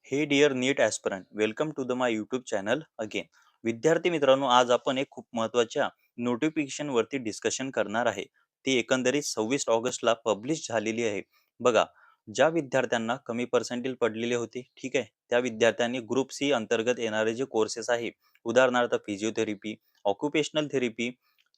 हे dear NEET aspirant welcome to the my YouTube channel again. विद्यार्थी मित्रांनो, आज आपण एक खूप महत्त्वाच्या नोटिफिकेशन वरती डिस्कशन करणार आहे. ती एकंदरीत 26 ऑगस्टला पब्लिश झालेली आहे. बघा, ज्या विद्यार्थ्यांना कमी पर्सेंटेज पडलेले होते, ठीक आहे, त्या विद्यार्थ्यांनी ग्रुप सी अंतर्गत येणारे जे कोर्सेस आहे, उदाहरणार्थ फिजिओथेरपी, ऑक्युपेशनल थेरपी,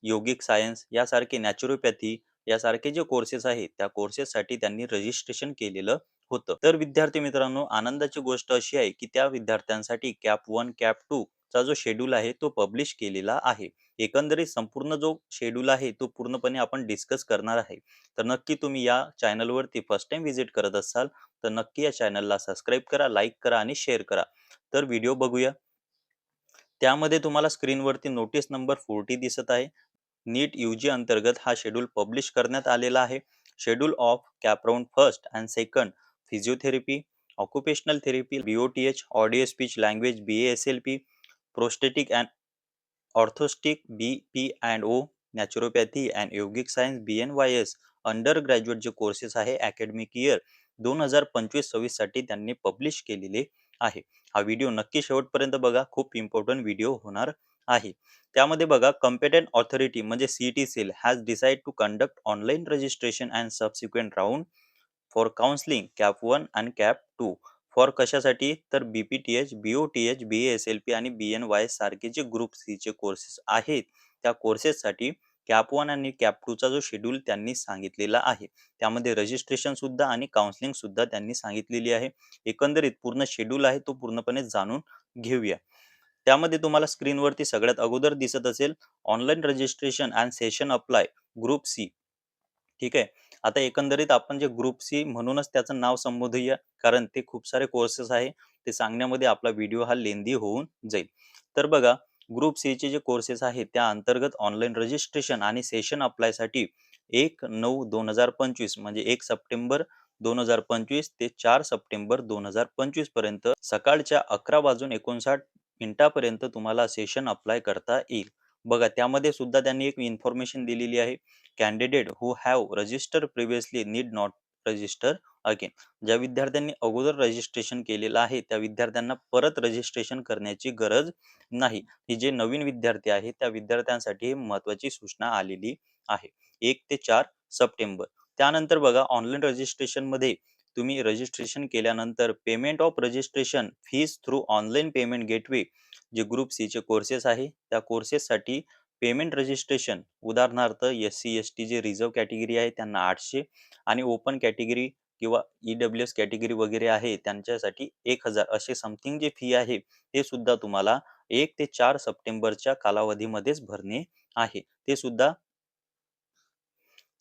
योगिक सायन्स यासारखे, नॅचरोपॅथी यासारखे जे कोर्सेस आहेत, त्या कोर्सेससाठी त्यांनी रजिस्ट्रेशन केलेलं होतं. तर विद्यार्थी मित्रांनो, आनंदाची गोष्ट अशी आहे की त्या विद्यार्थ्यांसाठी कॅप 1 कॅप 2 चा जो शेड्यूल आहे तो पब्लिश केलेला आहे. एकंदरीत संपूर्ण जो शेड्यूल आहे तो पूर्णपणे आपण डिस्कस करणार आहे. तर नक्की तुम्ही या चॅनलवरती फर्स्ट टाइम व्हिजिट करत असाल तर नक्की या चॅनलला सबस्क्राईब करा, लाईक करा आणि शेअर करा. तर व्हिडिओ बघूया. त्यामध्ये तुम्हाला स्क्रीनवरती नोटीस नंबर 40 दिसत आहे. नीट यूजी अंतर्गत हा शेड्यूल पब्लिश करण्यात आलेला आहे. Schedule of CAP round first and second, physiotherapy, occupational therapy, BOTH, audio speech language BASLP, prosthetic and orthotic BP&O, naturopathy and yogic science BNYS, undergraduate जे courses आहे academic year 2025-26 साठी त्यांनी publish केलेले आहे. हा व्हिडिओ नक्की शेवटपर्यंत बघा, खूप इम्पॉर्टंट व्हिडिओ होणार आहे. त्यामध्ये बघा, कॉम्पिटंट ऑथॉरिटी म्हणजे CET cell has decided to conduct online registration and subsequent round for counselling CAP 1 आणि कॅप 2. फॉर कशासाठी? तर BPTH, BOTH, BASLP आणि BNY सारखे जे ग्रुप सी चे कोर्सेस आहेत, त्या कोर्सेससाठी कॅप 1 आणि कॅप 2 चा जो शेड्यूल त्यांनी सांगितलेला आहे. त्यामध्ये रजिस्ट्रेशन सुद्धा आणि काउन्सिलिंग सुद्धा त्यांनी सांगितलेली आहे. एकंदरीत पूर्ण शेड्यूल आहे तो पूर्णपणे जाणून घेऊया. त्यामध्ये तुम्हाला स्क्रीनवरती सगळ्यात अगोदर दिसत असेल online registration and session apply group C. ठीक आहे. आता एकंदरीत आपण जे ग्रुप सी म्हणूनच त्याचं नाव संबोधूया, कारण ते खूप सारे कोर्सेस आहे. ते सांगण्यामध्ये आपला व्हिडिओ हा लेंदी होऊन जाईल. तर बघा, ग्रुप सी चे जे कोर्सेस आहेत त्या अंतर्गत ऑनलाईन रजिस्ट्रेशन आणि सेशन अप्लायसाठी 1/9/2025 म्हणजे 1 सप्टेंबर 2025 ते 4 सप्टेंबर 2025 पर्यंत सकाळच्या 11:59 तुम्हाला सेशन अप्लाय करता येईल. बघा, त्यामध्ये सुद्धा त्यांनी एक इन्फॉर्मेशन दिलेली आहे. Candidate who have register previously need not register again. ज्या विद्यार्थ्यांनी अगोदर रजिस्ट्रेशन केलेलं आहे त्या विद्यार्थ्यांना परत रजिस्ट्रेशन करण्याची गरज नाही. ही जे नवीन विद्यार्थी आहेत त्या विद्यार्थ्यांसाठी ही महत्वाची सूचना आलेली आहे. 1 ते 4 सप्टेंबर. त्यानंतर बघा, ऑनलाईन रजिस्ट्रेशन मध्ये तुम्ही रजिस्ट्रेशन केल्यानंतर payment of registration fees through online payment gateway, जे ग्रुप सी चे कोर्सेस आहे त्या कोर्सेससाठी पेमेंट रजिस्ट्रेशन, उदाहरणार्थ SC ST जे रिझर्व्ह कॅटेगरी आहे त्यांना 800 आणि ओपन कॅटेगरी किंवा EWS कॅटेगरी वगैरे आहे त्यांच्यासाठी 1000 असे समथिंग जे फी आहे ते सुद्धा तुम्हाला 1 ते 4 सप्टेंबरच्या कालावधीमध्येच भरणे आहे. ते सुद्धा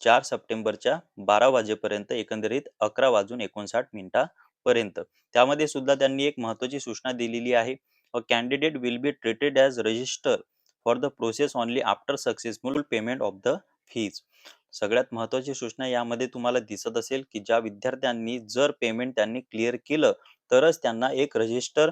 4 सप्टेंबरच्या 12 वाजेपर्यंत, एकंदरीत 11:59 पर्यंत. त्यामध्ये सुद्धा त्यांनी एक महत्त्वाची सूचना दिलेली आहे. A candidate will be treated as register for the process only after successful payment of the fees. सगळ्यात महत्त्वाची सूचना यामध्ये तुम्हाला दिसत असेल की ज्या विद्यार्थ्यांनी जर पेमेंट त्यांनी क्लिअर केलं तरच त्यांना एक रजिस्टर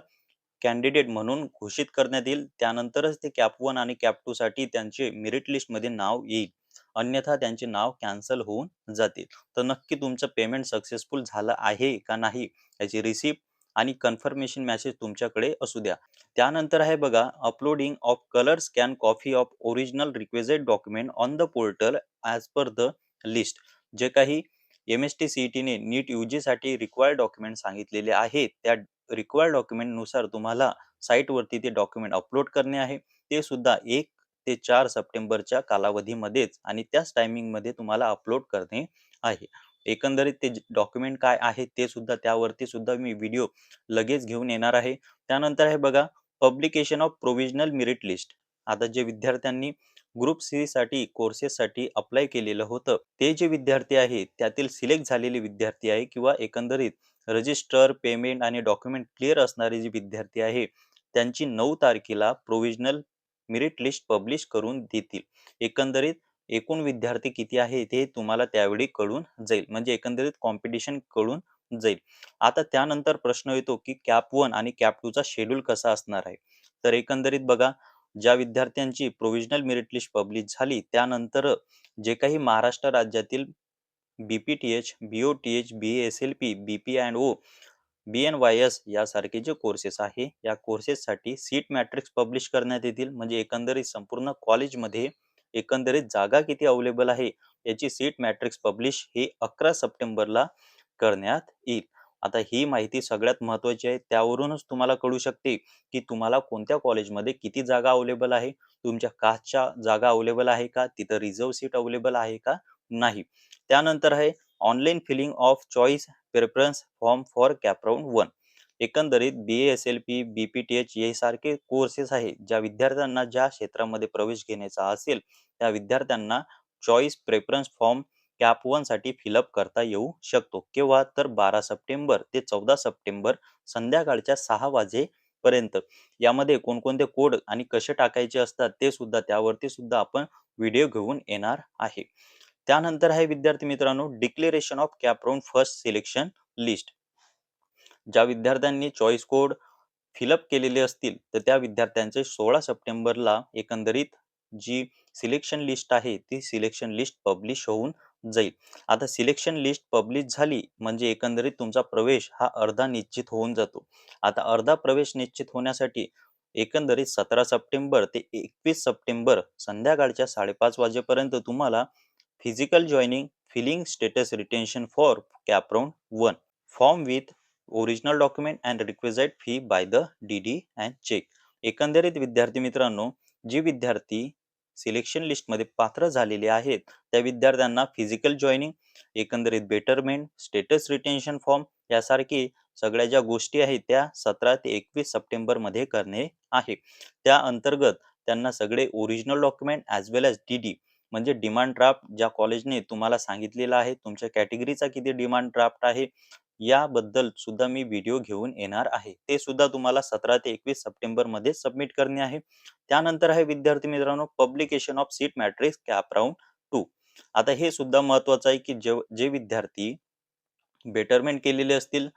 कॅन्डिडेट म्हणून घोषित करण्यात येईल. त्यानंतरच ते कॅप 1 आणि कॅप 2 साठी त्यांचे मेरिट लिस्टमध्ये नाव येईल. अन्यथा त्यांचे नाव कॅन्सल होऊन जातील. तर नक्की तुमचं पेमेंट सक्सेसफुल झालं आहे का नाही याची रिसिप्ट आणि कन्फर्मेशन मेसेज तुमच्याकडे असू द्या. त्यानंतर आहे बघा, uploading of colour scan copy of original requisite document on the portal as per the list. जे काही MST CET ने नीट UG साठी रिक्वायर्ड डॉक्युमेंट सांगितलेले आहेत त्या रिक्वायर्ड डॉक्युमेंट नुसार तुम्हाला साईटवरती ते डॉक्युमेंट अपलोड करणे आहे. ते सुद्धा 1 ते 4 सप्टेंबरच्या कालावधीमध्येच आणि त्याच टायमिंगमध्ये तुम्हाला अपलोड करणे आहे. एकंदरीत ते डॉक्युमेंट काय आहे ते सुद्धा त्यावरती सुद्धा मी व्हिडिओ लगेच घेऊन येणार आहे. त्यानंतर आहे बघा, publication of provisional merit list. आता जे विद्यार्थ्यांनी ग्रुप सी साठी कोर्सेससाठी अप्लाय केलेलं होतं ते जे विद्यार्थी आहेत त्यातील सिलेक्ट झालेले विद्यार्थी आहे किंवा एकंदरीत रजिस्टर, पेमेंट आणि डॉक्युमेंट क्लिअर असणारे जे विद्यार्थी आहे त्यांची 9 तारखेला प्रोव्हिजनल मेरिट लिस्ट पब्लिश करून देतील. एकंदरीत एकूण विद्यार्थी किती आहे ते तुम्हाला त्यावेळी कळून जाईल. म्हणजे एकंदरीत कॉम्पिटिशन कळून जाईल. आता त्यानंतर प्रश्न येतो की कॅप 1 आणि कॅप 2 चा शेड्यूल कसा असणार आहे. तर एकंदरीत बघा, ज्या विद्यार्थ्यांची प्रोव्हिजनल मेरिट लिस्ट पब्लिश झाली त्यानंतर जे काही महाराष्ट्र राज्यातील BPTH, BOTH, BASLP, BP&O, BNYS यासारखे जे कोर्सेस आहे, या कोर्सेससाठी सीट मॅट्रिक्स पब्लिश करण्यात येतील. म्हणजे एकंदरीत संपूर्ण कॉलेजमध्ये एकंदरीत जागा किती अवेलेबल आहे, याची सीट मॅट्रिक्स पब्लिश हे 11 सप्टेंबरला करण्यात येईल. आता ही माहिती सगळ्यात महत्त्वाची आहे. त्यावरूनच तुम्हाला कळू शकते, की तुम्हाला कोणत्या कॉलेजमध्ये किती जागा अवेलेबल आहे, तुमच्या कास्टच्या जागा अवेलेबल आहे का, तिथं रिझर्व्ह सीट अवेलेबल आहे का नाही. त्यानंतर आहे online filling of choice preference form for CAP round 1. एकंदरीत BASLP, BPTH हे सारखे कोर्सेस आहे, ज्या विद्यार्थ्यांना ज्या क्षेत्रामध्ये प्रवेश घेण्याचा असेल, त्या विद्यार्थ्यांना चॉईस प्रेफरन्स फॉर्म कॅप 1 साठी फिलअप करता येऊ शकतो. केव्हा? तर 12 सप्टेंबर ते 14 सप्टेंबर संध्याकाळच्या 6 वाजेपर्यंत. यामध्ये कोणकोणते कोड आणि कसे टाकायचे असतात ते सुद्धा, त्यावरती सुद्धा आपण व्हिडिओ घेऊन येणार आहे. त्यानंतर आहे विद्यार्थी मित्रांनो, declaration of CAP round first selection list. ज्या विद्यार्थ्यांनी चॉईस कोड फिलअप केलेले असतील, तर त्या विद्यार्थ्यांचे 16 सप्टेंबरला एकंदरीत जी सिलेक्शन लिस्ट आहे, ती सिलेक्शन लिस्ट पब्लिश होऊन जाईल. आता सिलेक्शन लिस्ट पब्लिश झाली म्हणजे एकंदरीत तुमचा प्रवेश हा अर्धा निश्चित होऊन जातो. आता अर्धा प्रवेश निश्चित होण्यासाठी एकंदरीत 17 सप्टेंबर ते 21 सप्टेंबर संध्याकाळच्या 5:30 वाजेपर्यंत तुम्हाला physical joining filling status retention for CAP round 1 form with original document and requisite fee by the DD and cheque. एकंदरीत विद्यार्थी मित्रांनो, जे विद्यार्थी सिलेक्शन लिस्टमध्ये पात्र झालेले आहेत, त्या विद्यार्थ्यांना फिजिकल जॉईनिंग, एकंदरीत बेटरमेंट, स्टेटस रिटेन्शन फॉर्म यासारखी सगळ्या ज्या गोष्टी आहेत, त्या 17 ते 21 सप्टेंबरमध्ये करणे आहे. त्या अंतर्गत त्यांना सगळे ओरिजिनल डॉक्युमेंट ॲज वेल ॲज DD म्हणजे डिमांड ड्राफ्ट, ज्या कॉलेजने तुम्हाला सांगितलेलं आहे तुमच्या कॅटेगरीचा किती डिमांड ड्राफ्ट आहे, याबद्दल सुद्धा मी व्हिडिओ घेऊन येणार आहे. ते सुद्धा तुम्हाला 17 ते 21 सप्टेंबर मध्ये सबमिट करणे आहे. त्यानंतर आहे विद्यार्थी मित्रांनो, publication of seat matrix cap round 2. आता हे सुद्धा महत्वाचं आहे, की जे विद्यार्थी बेटरमेंट केलेले असतील,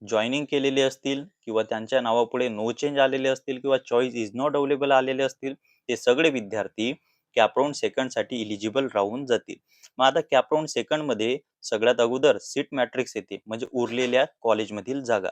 जॉइनिंग केलेले असतील किंवा त्यांच्या नावापुढे नो चेंज आलेले असतील किंवा चॉईस इज नॉट अवेलेबल आलेले असतील, ते सगळे विद्यार्थी कॅपराऊंड सेकंड साठी इलिजिबल राहून जातील. मग आता कॅपराऊंड सेकंड मध्ये सगळ्यात अगोदर सीट मॅट्रिक्स येते, म्हणजे उरलेल्या कॉलेजमधील जागा.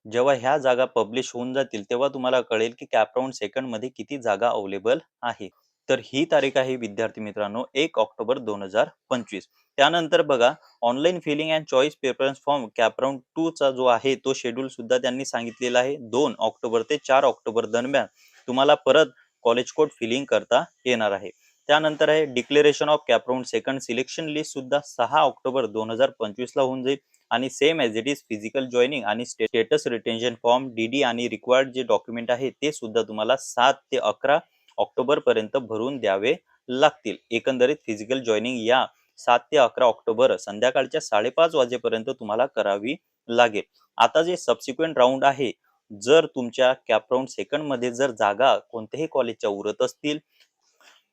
जेव्हा ह्या जागा पब्लिश होऊन जातील, तेव्हा तुम्हाला कळेल की कॅपराऊंड सेकंड मध्ये किती जागा अवेलेबल आहे. तर ही तारीख आहे विद्यार्थी मित्रांनो 1 ऑक्टोबर 2025. त्यानंतर बघा, online filling and choice preference form CAP round 2 चा जो आहे तो शेड्यूल सुद्धा त्यांनी सांगितलेला आहे. 2 ऑक्टोबर ते 4 ऑक्टोबर दरम्यान तुम्हाला परत कॉलेज कोड फिलिंग करता येणार आहे. त्यानंतर आहे declaration of CAP round second selection list सुद्धा 6 ऑक्टोबर 2025 ला होऊन जाईल. आणि same as it is physical joining आणि स्टेटस रिटेन्शन फॉर्म DD आणि रिक्वायर्ड जे डॉक्युमेंट आहे ते सुद्धा तुम्हाला 7 ते 11 ऑक्टोबर पर्यंत भरून द्यावे लागतील. एकंदरीत फिजिकल जॉइनिंग या 7 ते 11 ऑक्टोबर संध्याकाळच्या 5:30 वाजेपर्यंत तुम्हाला करावी लागेल. आता जे सबसिक्वेंट राऊंड आहे, जर तुमच्या कॅपराऊंड सेकंड मध्ये जर जागा कोणत्याही कॉलेजच्या उरत असतील,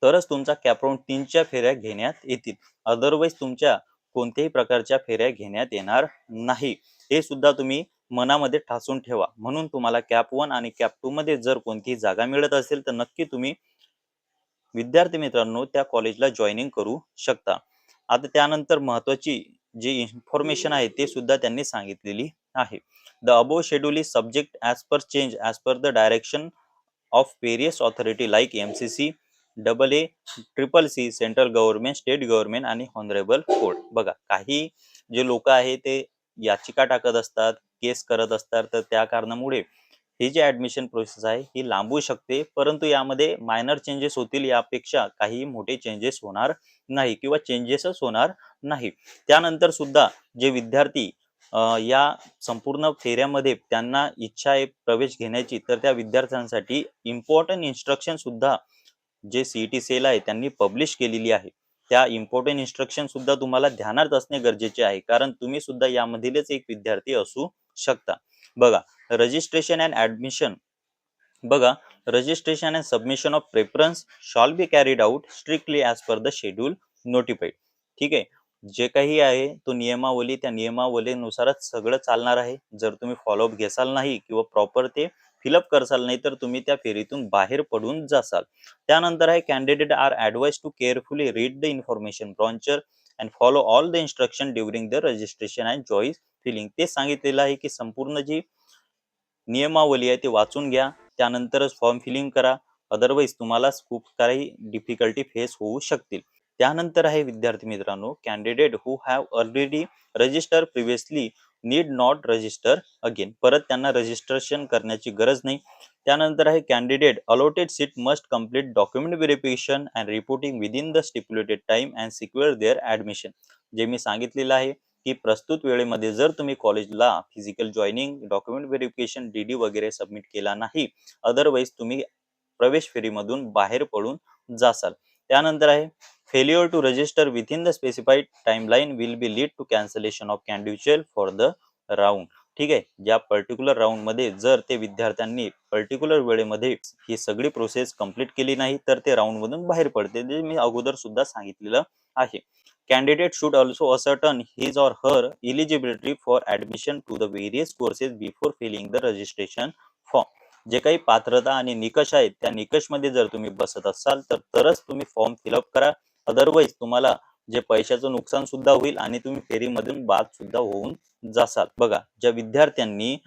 तरच तुमचा कॅपराऊंड 3च्या फेऱ्या घेण्यात येतील. अदरवाईज तुमच्या कोणत्याही प्रकारच्या फेऱ्या घेण्यात येणार नाही. हे सुद्धा तुम्ही मनामध्ये ठासून ठेवा. म्हणून तुम्हाला कॅप 1 आणि कॅप 2 मध्ये जर कोणतीही जागा मिळत असेल, तर नक्की तुम्ही विद्यार्थी मित्रांनो त्या कॉलेजला जॉईनिंग करू शकता. आता त्यानंतर महत्वाची जी इन्फॉर्मेशन आहे ते सुद्धा त्यांनी सांगितलेली आहे. The above schedule is subject as per change as per the direction of various authority like MCC, AA, CCC, central government, state government आणि हॉनरेबल कोर्ट. बघा, काही जे लोक आहे ते याचिका टाकत असतात, केस करत असतात, तर त्या कारणामुळे ही जी ऍडमिशन प्रोसेस आहे ही लांबू शकते. परंतु यामध्ये मायनर चेंजेस होतील, यापेक्षा काही मोठे चेंजेस होणार नाही किंवा चेंजेसच होणार नाही. त्यानंतर सुद्धा जे विद्यार्थी या संपूर्ण फेऱ्यामध्ये त्यांना इच्छा आहे प्रवेश घेण्याची, तर त्या विद्यार्थ्यांसाठी इम्पॉर्टंट इन्स्ट्रक्शन सुद्धा जे CET सेल आहे त्यांनी पब्लिश केलेली आहे. त्या इम्पॉर्टंट इन्स्ट्रक्शन सुद्धा तुम्हाला ध्यानात असणे गरजेचे आहे, कारण तुम्ही सुद्धा यामधीलच एक विद्यार्थी असू शकता. बघा, रजिस्ट्रेशन अँड ऍडमिशन. बघा, registration and submission of preference shawl B carried out strictly as per the schedule notified. ठीक आहे, जे काही आहे तो नियमावली, त्या नियमावलीनुसारच सगळं चालणार आहे. जर तुम्ही फॉलोअप घेसाल नाही किंवा प्रॉपर ते फिलअप करसाल नाही, तर तुम्ही त्या फेरीतून बाहेर पडून जासाल. त्यानंतर आहे candidate are advise to carefully read the information brochure and follow all the instruction during the registration and choice filling ते सांगितलेलं आहे की संपूर्ण जी नियमावली आहे ते वाचून घ्या, त्यानंतरच फॉर्म फिलिंग करा. अदरवाईज तुम्हाला खूप काही डिफिकल्टी फेस होऊ शकतील. त्यानंतर आहे विद्यार्थी मित्रांनो, candidate who have already register previously need not register again. परत त्यांना रजिस्ट्रेशन करण्याची गरज नाही. त्यानंतर आहे candidate allotted seat must complete document verification and reporting within the stipulated time and secure their admission. जे मी सांगितलेलं आहे की प्रस्तुत वेळेमध्ये जर तुम्ही कॉलेजला physical joining, document verification, D वगैरे सबमिट केला नाही, अदरवाईज तुम्ही प्रवेश फेरीमधून बाहेर पडून जासाल. त्यानंतर आहे failure to register within the specified timeline will be lead to cancellation of candidature for the round. ठीक आहे, ज्या पर्टिक्युलर राऊंड मध्ये जर ते विद्यार्थ्यांनी पर्टिक्युलर वेळेमध्ये ही सगळी प्रोसेस कंप्लीट केली नाही तर ते राऊंड मधून बाहेर पडते, जे मी अगोदर सुद्धा सांगितलेलं आहे. Candidate should also ascertain his or her eligibility for admission to the various courses before filling the registration form. जे काही पात्रता आणि निकष आहेत त्या निकषमध्ये जर तुम्ही बसत असाल तर तरच तुम्ही फॉर्म फिलअप करा. अदरवाईज तुम्हाला जे पैशाचं नुकसान सुद्धा होईल आणि तुम्ही फेरीमधून बाद सुद्धा होऊन जासाल. बघा, ज्या विद्यार्थ्यांनी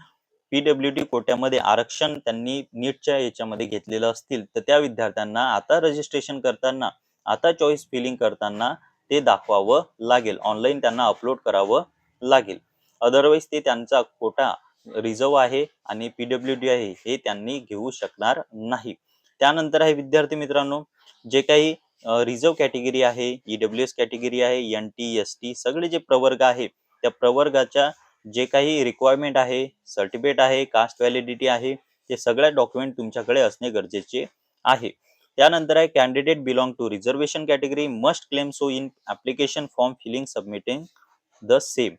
पीडब्ल्यूडी कोट्यामध्ये आरक्षण त्यांनी नीटच्या याच्यामध्ये घेतलेलं असतील तर त्या विद्यार्थ्यांना आता रजिस्ट्रेशन करताना, आता चॉईस फिलिंग करताना ते दाखवावं लागेल, ऑनलाईन त्यांना अपलोड करावं लागेल. अदरवाईज ते त्यांचा कोटा रिझर्व आहे आणि पीडब्ल्यूडी आहे हे त्यांनी घेऊ शकणार नाही. त्यानंतर आहे विद्यार्थी मित्रांनो, जे काही रिझर्व कॅटेगरी आहे, ईडब्ल्यूएस कॅटेगरी आहे, एनटी, एसटी सगळे जे प्रवर्ग आहे त्या प्रवर्गाच्या जे काही रिक्वायरमेंट आहे, सर्टिफिकेट आहे, कास्ट व्हॅलिडिटी आहे, ते सगळ्या डॉक्युमेंट तुमच्याकडे असणे गरजेचे आहे. त्यानंतर आहे candidate belong to reservation category must claim so in application form filling submitting the same.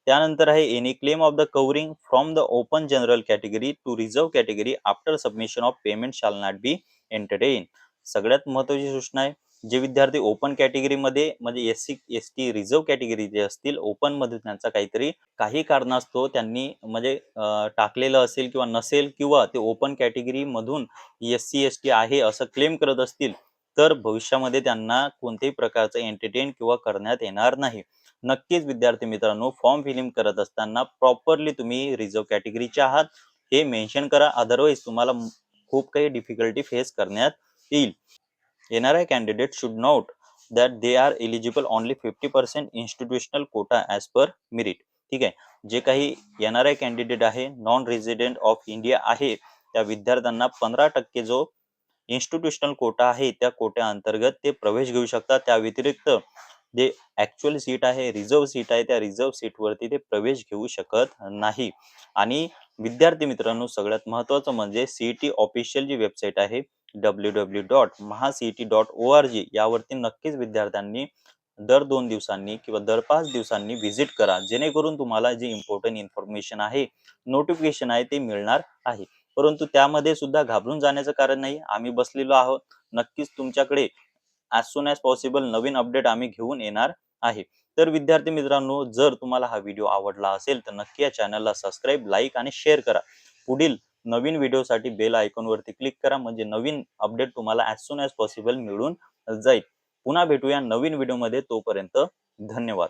त्यानंतर आहे any claim of the covering from the open general category to reserve category after submission of payment shall not be entertain. सगळ्यात महत्वाची सूचना आहे, जे विद्यार्थी open कॅटेगरीमध्ये म्हणजे एससी एसटी रिझर्व कॅटेगरी जे असतील ओपन मध्ये, त्यांचा काही कारणास्तव त्यांनी म्हणजे टाकलेलं असेल किंवा नसेल, किंवा ते ओपन कॅटेगरी मधून एससी एसटी आहे असं क्लेम करत असतील तर भविष्यामध्ये त्यांना कोणत्याही प्रकारचं एंटरटेन किंवा करण्यात येणार नाही. नक्कीच विद्यार्थी मित्रांनो, फॉर्म फिलिंग करत असताना प्रॉपरली तुम्ही रिझर्व कॅटेगरीचे आहात हे मेन्शन करा. अदरवाईज तुम्हाला खूप काही डिफिकल्टी फेस करण्यात येईल. NRI candidate should note that they are eligible only 50% institutional quota as per merit. ठीक आहे, जे काही NRI कॅन्डिडेट आहे, नॉन रेसिडेंट ऑफ इंडिया आहे, त्या विद्यार्थ्यांना 15% जो इन्स्टिट्यूशनल कोटा आहे त्या कोट्या अंतर्गत ते प्रवेश घेऊ शकतात. त्या व्यतिरिक्त जे ऍक्च्युअल सीट आहे, रिझर्व सीट आहे, त्या रिझर्व सीट वरती ते प्रवेश घेऊ शकत नाही. आणि विद्यार्थी मित्रांनो, सगळ्यात महत्वाचं म्हणजे सीईटी ऑफिशियल जी वेबसाईट आहे www.mahacet.org यावरती नक्कीच विद्यार्थ्यांनी दर 2 दिवसांनी किंवा दर 5 दिवसांनी व्हिजिट करा, जेणेकरून तुम्हाला जी इम्पॉर्टंट इन्फॉर्मेशन आहे, नोटिफिकेशन आहे ते मिळणार आहे. परंतु त्यामध्ये सुद्धा घाबरून जाण्याचं कारण नाही, आम्ही बसलेलो आहोत. नक्कीच तुमच्याकडे ॲज सून ॲज पॉसिबल नवीन अपडेट आम्ही घेऊन येणार आहे. तर विद्यार्थी मित्रांनो, जर तुम्हाला हा व्हिडिओ आवडला असेल तर नक्की या चॅनलला सबस्क्राईब, लाईक आणि शेअर करा. पुढील नवीन व्हिडिओसाठी बेल आयकॉनवरती क्लिक करा, म्हणजे नवीन अपडेट तुम्हाला ॲज सून ॲज पॉसिबल मिळून जाईल. पुन्हा भेटूया नवीन व्हिडिओमध्ये, तोपर्यंत धन्यवाद.